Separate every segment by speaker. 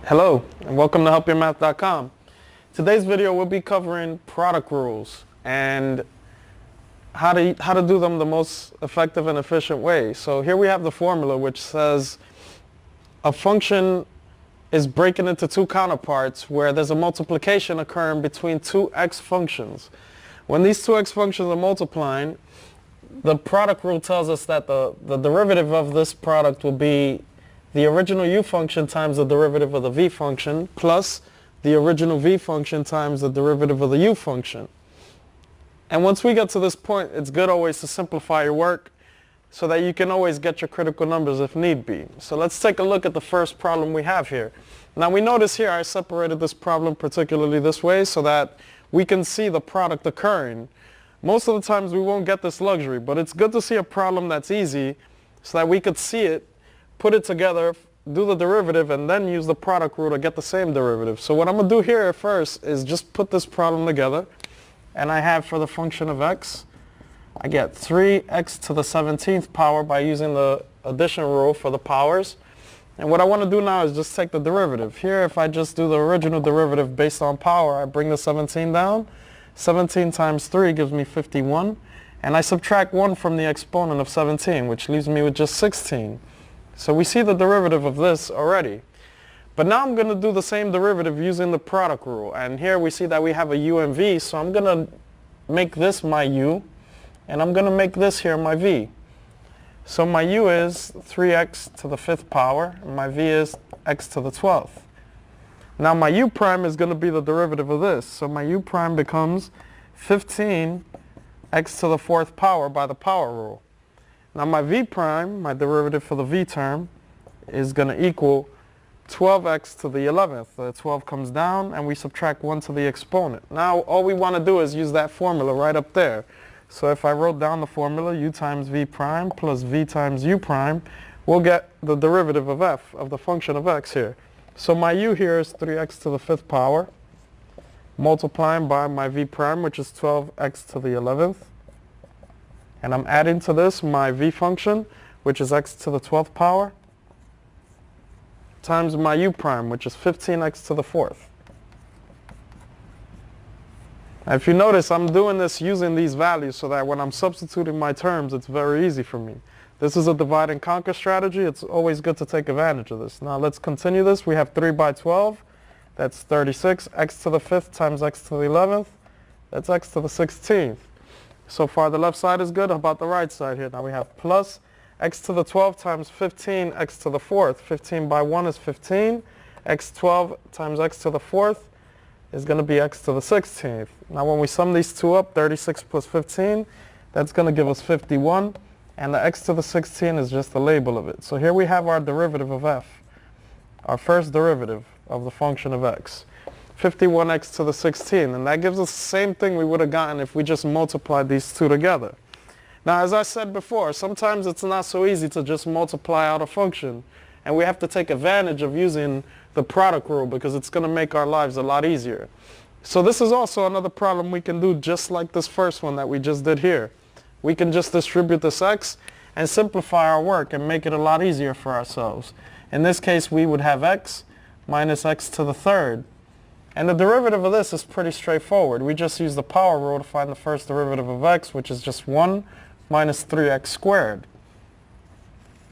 Speaker 1: Hello, and welcome to helpyourmath.com. Today's video will be covering product rules and how to do them the most effective and efficient way. So here we have the formula which says a function is breaking into two counterparts where there's a multiplication occurring between two x functions. When these two x functions are multiplying, the product rule tells us that the derivative of this product will be the original u function times the derivative of the v function plus the original v function times the derivative of the u function. And once we get to this point, it's good always to simplify your work so that you can always get your critical numbers if need be. So let's take a look at the first problem we have here. Now we notice here I separated this problem particularly this way so that we can see the product occurring. Most of the times we won't get this luxury, but it's good to see a problem that's easy so that we could see it, put it together, do the derivative, and then use the product rule to get the same derivative. So what I'm going to do here first is just put this problem together. And I have for the function of x, I get 3x to the 17th power by using the addition rule for the powers. And what I want to do now is just take the derivative. Here, if I just do the original derivative based on power, I bring the 17 down. 17 times 3 gives me 51. And I subtract 1 from the exponent of 17, which leaves me with just 16. So we see the derivative of this already. But now I'm going to do the same derivative using the product rule. And here we see that we have a u and v, so I'm going to make this my u, and I'm going to make this here my v. So my u is 3x to the 5th power, and my v is x to the 12th. Now my u prime is going to be the derivative of this. So my u prime becomes 15 x to the 4th power by the power rule. Now my v prime, my derivative for the v term, is going to equal 12x to the 11th. The 12 comes down and we subtract 1 to the exponent. Now all we want to do is use that formula right up there. So if I wrote down the formula, u times v prime plus v times u prime, we'll get the derivative of f, of the function of x here. So my u here is 3x to the 5th power, multiplying by my v prime, which is 12x to the 11th. And I'm adding to this my v function, which is x to the 12th power, times my u prime, which is 15x to the 4th. Now if you notice, I'm doing this using these values so that when I'm substituting my terms, it's very easy for me. This is a divide and conquer strategy. It's always good to take advantage of this. Now let's continue this. We have 3 by 12. That's 36. X to the 5th times x to the 11th. That's x to the 16th. So far the left side is good. How about the right side here? Now we have plus x to the 12 times 15 x to the 4th. 15 by 1 is 15. X 12 times x to the 4th is going to be x to the 16th. Now when we sum these two up, 36 plus 15, that's going to give us 51. And the x to the 16 is just the label of it. So here we have our derivative of f, our first derivative of the function of x. 51x to the 16, and that gives us the same thing we would have gotten if we just multiplied these two together. Now as I said before, sometimes it's not so easy to just multiply out a function, and we have to take advantage of using the product rule because it's going to make our lives a lot easier. So this is also another problem we can do just like this first one that we just did here. We can just distribute this x and simplify our work and make it a lot easier for ourselves. In this case we would have x minus x to the 3rd. And the derivative of this is pretty straightforward. We just use the power rule to find the first derivative of x, which is just 1 minus 3x squared.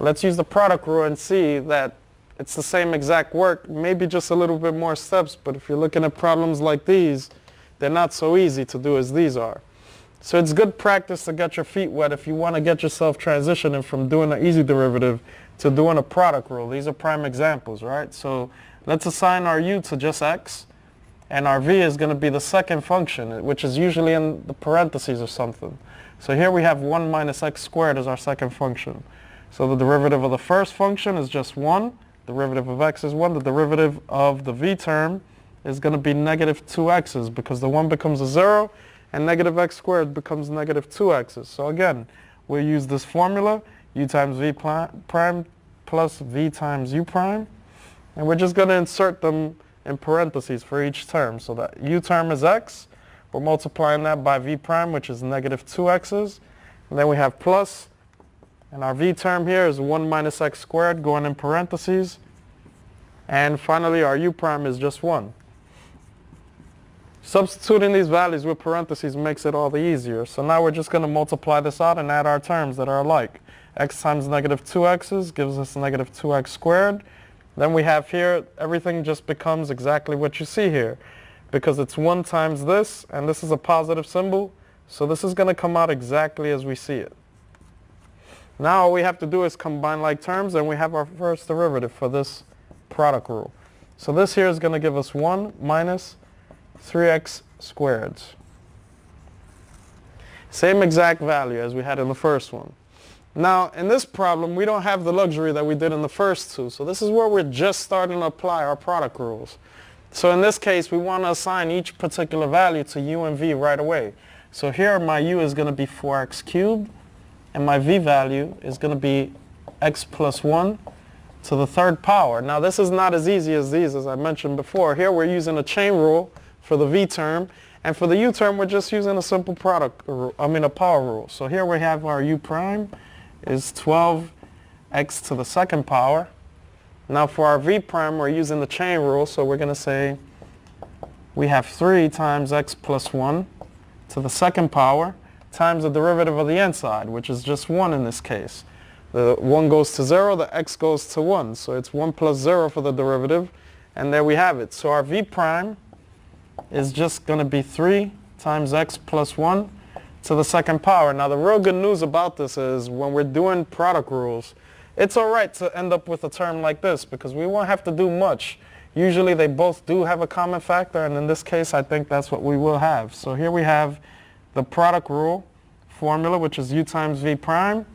Speaker 1: Let's use the product rule and see that it's the same exact work, maybe just a little bit more steps, but if you're looking at problems like these, they're not so easy to do as these are. So it's good practice to get your feet wet if you want to get yourself transitioning from doing an easy derivative to doing a product rule. These are prime examples, right? So let's assign our u to just x. And our v is going to be the second function, which is usually in the parentheses or something. So here we have 1 minus x squared as our second function. So the derivative of the first function is just 1. Derivative of x is 1. The derivative of the v term is going to be negative 2x's because the 1 becomes a 0 and negative x squared becomes negative 2x's. So again, we'll use this formula, u times v prime plus v times u prime. And we're just going to insert them in parentheses for each term. So that u term is x. We're multiplying that by v prime, which is negative 2x's. And then we have plus, and our v term here is 1 minus x squared going in parentheses. And finally, our u prime is just 1. Substituting these values with parentheses makes it all the easier. So now we're just going to multiply this out and add our terms that are alike. X times negative 2x's gives us negative 2x squared. Then we have here, everything just becomes exactly what you see here, because it's 1 times this, and this is a positive symbol, so this is going to come out exactly as we see it. Now all we have to do is combine like terms, and we have our first derivative for this product rule. So this here is going to give us 1 minus 3x squared. Same exact value as we had in the first one. Now, in this problem, we don't have the luxury that we did in the first two. So this is where we're just starting to apply our product rules. So in this case, we want to assign each particular value to u and v right away. So here my u is going to be 4x cubed, and my v value is going to be x plus 1 to the third power. Now this is not as easy as these, as I mentioned before. Here we're using a chain rule for the v term, and for the u term we're just using a simple a power rule. So here we have our u prime is 12x to the second power. Now for our v prime we're using the chain rule, so we're going to say we have 3 times x plus 1 to the second power times the derivative of the inside, which is just 1 in this case. The 1 goes to 0, the x goes to 1, so it's 1 plus 0 for the derivative, and there we have it. So our v prime is just going to be 3 times x plus 1 to the second power. Now the real good news about this is when we're doing product rules, it's alright to end up with a term like this because we won't have to do much. Usually they both do have a common factor, and in this case I think that's what we will have. So here we have the product rule formula, which is u times v prime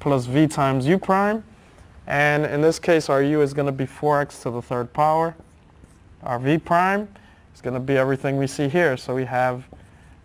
Speaker 1: plus v times u prime, and in this case our u is going to be 4x to the third power. Our v prime is going to be everything we see here, so we have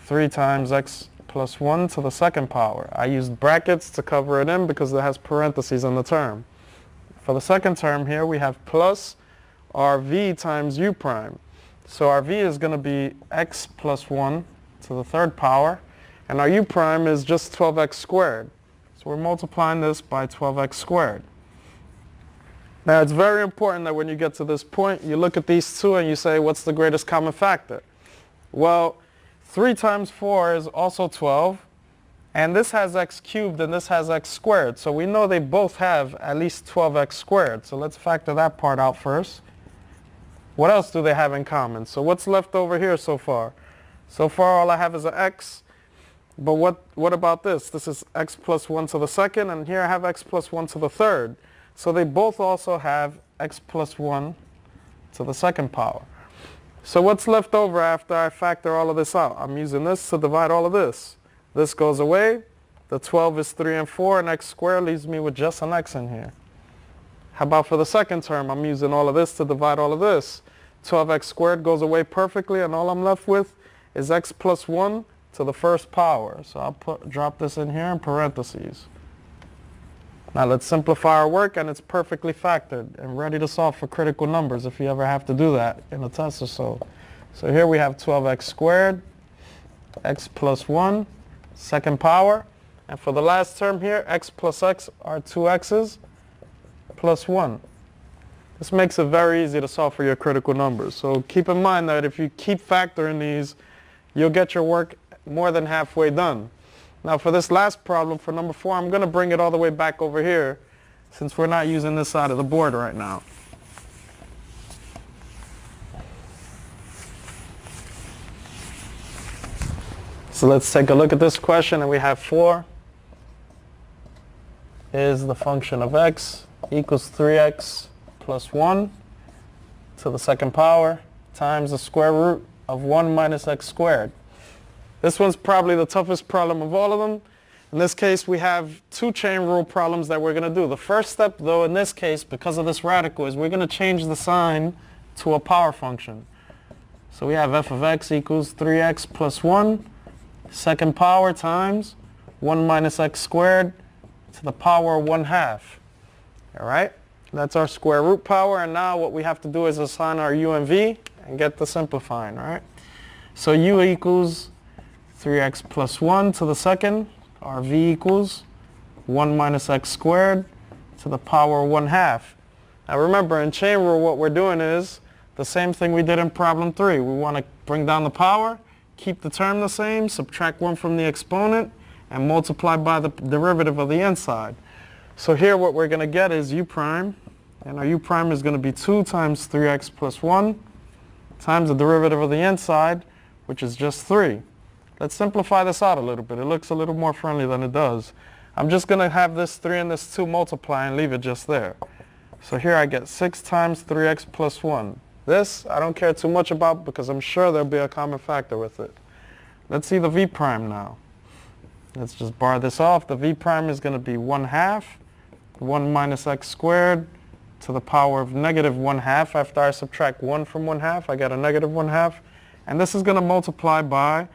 Speaker 1: 3 times x plus 1 to the second power. I used brackets to cover it in because it has parentheses in the term. For the second term here we have plus our v times u prime. So our v is going to be x plus 1 to the third power, and our u prime is just 12x squared. So we're multiplying this by 12x squared. Now it's very important that when you get to this point you look at these two and you say, what's the greatest common factor? Well, 3 times 4 is also 12, and this has x cubed and this has x squared, so we know they both have at least 12x squared. So let's factor that part out first. What else do they have in common? So what's left over here so far? So far all I have is an x, but what about this? This is x plus 1 to the second, and here I have x plus 1 to the third. So they both also have x plus 1 to the second power. So what's left over after I factor all of this out? I'm using this to divide all of this. This goes away. The 12 is 3 and 4, and x squared leaves me with just an x in here. How about for the second term? I'm using all of this to divide all of this. 12x squared goes away perfectly, and all I'm left with is x plus 1 to the first power. So I'll drop this in here in parentheses. Now let's simplify our work, and it's perfectly factored and ready to solve for critical numbers if you ever have to do that in a test or so. So here we have 12x squared, x plus 1, second power, and for the last term here, x plus x are 2x's plus 1. This makes it very easy to solve for your critical numbers. So keep in mind that if you keep factoring these, you'll get your work more than halfway done. Now for this last problem, for number 4, I'm going to bring it all the way back over here since we're not using this side of the board right now. So let's take a look at this question, and we have 4 is the function of x equals 3x plus 1 to the second power times the square root of 1 minus x squared. This one's probably the toughest problem of all of them. In this case, we have 2 chain rule problems that we're going to do. The first step, though, in this case, because of this radical, is we're going to change the sign to a power function. So we have f of x equals 3x plus 1, second power times 1 minus x squared to the power of 1/2. All right? That's our square root power, and now what we have to do is assign our u and v and get the simplifying, all right? So u equals 3x plus 1 to the second, our v equals 1 minus x squared to the power of 1/2. Now remember, in chain rule, what we're doing is the same thing we did in problem 3. We want to bring down the power, keep the term the same, subtract 1 from the exponent, and multiply by the derivative of the inside. So here what we're going to get is u prime, and our u prime is going to be 2 times 3x plus 1 times the derivative of the inside, which is just 3. Let's simplify this out a little bit. It looks a little more friendly than it does. I'm just going to have this 3 and this 2 multiply and leave it just there. So here I get 6 times 3x plus 1. This I don't care too much about because I'm sure there'll be a common factor with it. Let's see the v prime now. Let's just bar this off. The v prime is going to be 1/2, 1 minus x squared to the power of negative 1/2. After I subtract 1 from 1/2, I get a negative 1/2. And this is going to multiply by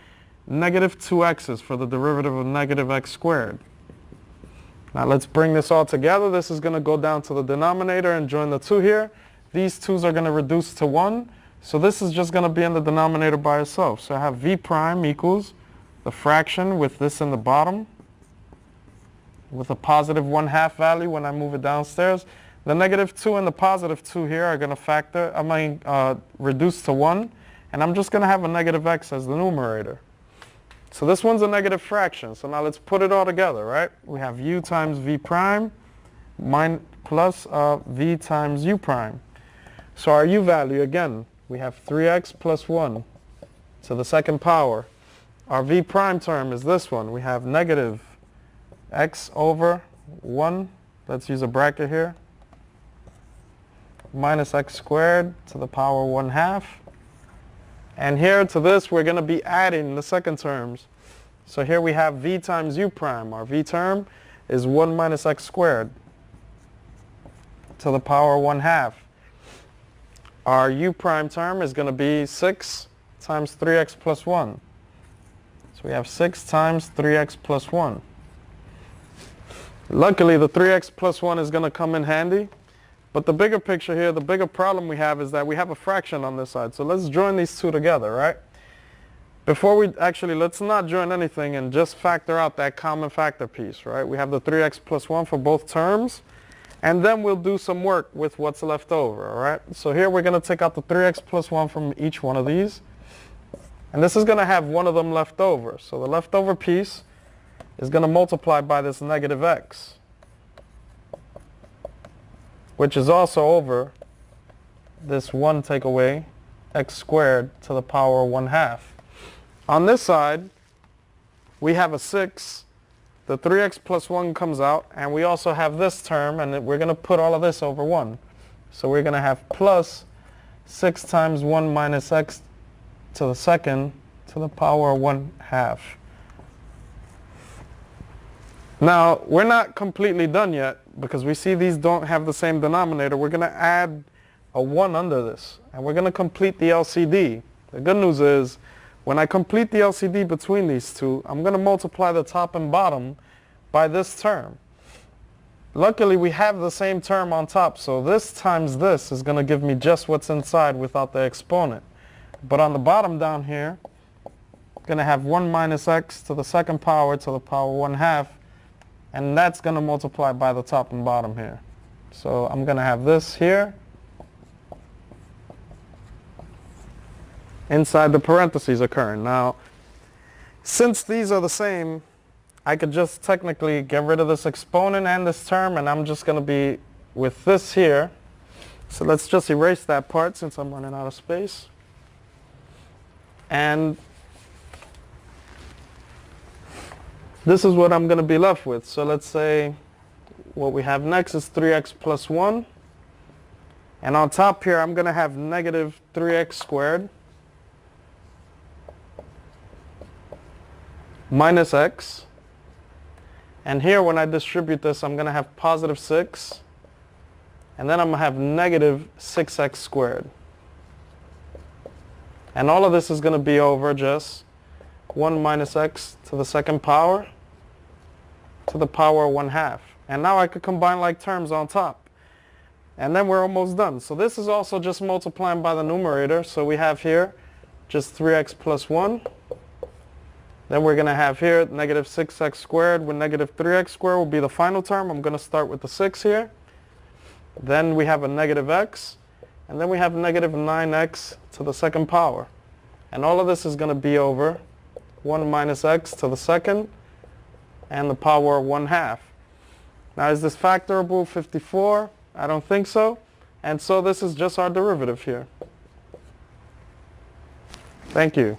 Speaker 1: negative 2x's for the derivative of negative x squared. Now let's bring this all together. This is going to go down to the denominator and join the 2 here. These 2's are going to reduce to 1. So this is just going to be in the denominator by itself. So I have v prime equals the fraction with this in the bottom with a positive 1/2 value when I move it downstairs. The negative 2 and the positive 2 here are going to reduce to 1. And I'm just going to have a negative x as the numerator. So this one's a negative fraction. So now let's put it all together, right? We have u times v prime plus v times u prime. So our u value, again, we have 3x plus 1 to the second power. Our v prime term is this one. We have negative x over 1. Let's use a bracket here. Minus x squared to the power 1/2. And here to this, we're going to be adding the second terms. So here we have v times u prime. Our v term is 1 minus x squared to the power 1/2. Our u prime term is going to be 6 times 3x plus 1. So we have 6 times 3x plus 1. Luckily, the 3x plus 1 is going to come in handy. But the bigger picture here, the bigger problem we have is that we have a fraction on this side. So let's join these 2 together, right? Let's not join anything and just factor out that common factor piece, right? We have the 3x plus 1 for both terms. And then we'll do some work with what's left over, all right? So here we're going to take out the 3x plus 1 from each one of these. And this is going to have one of them left over. So the leftover piece is going to multiply by this negative x, which is also over this 1 take away x squared to the power 1/2. On this side, we have a 6. The 3x plus 1 comes out, and we also have this term, and we're going to put all of this over 1. So we're going to have plus 6 times 1 minus x to the second to the power 1/2. Now, we're not completely done yet because we see these don't have the same denominator. We're going to add a 1 under this, and we're going to complete the LCD. The good news is, when I complete the LCD between these 2, I'm going to multiply the top and bottom by this term. Luckily, we have the same term on top, so this times this is going to give me just what's inside without the exponent. But on the bottom down here, I'm going to have 1 minus x to the second power to the power 1/2, and that's going to multiply by the top and bottom here. So I'm going to have this here inside the parentheses occurring. Now, since these are the same, I could just technically get rid of this exponent and this term, and I'm just going to be with this here. So let's just erase that part since I'm running out of space. And this is what I'm going to be left with. So let's say what we have next is 3x plus 1. And on top here, I'm going to have negative 3x squared minus x. And here when I distribute this, I'm going to have positive 6. And then I'm going to have negative 6x squared. And all of this is going to be over just 1 minus x to the second power to the power 1/2. And now I could combine like terms on top. And then we're almost done. So this is also just multiplying by the numerator. So we have here just 3x plus 1. Then we're going to have here negative 6x squared with negative 3x squared will be the final term. I'm going to start with the 6 here. Then we have a negative x, and then we have negative 9x to the second power. And all of this is going to be over 1 minus x to the second and the power of 1/2. Now, is this factorable 54? I don't think so. And so this is just our derivative here. Thank you.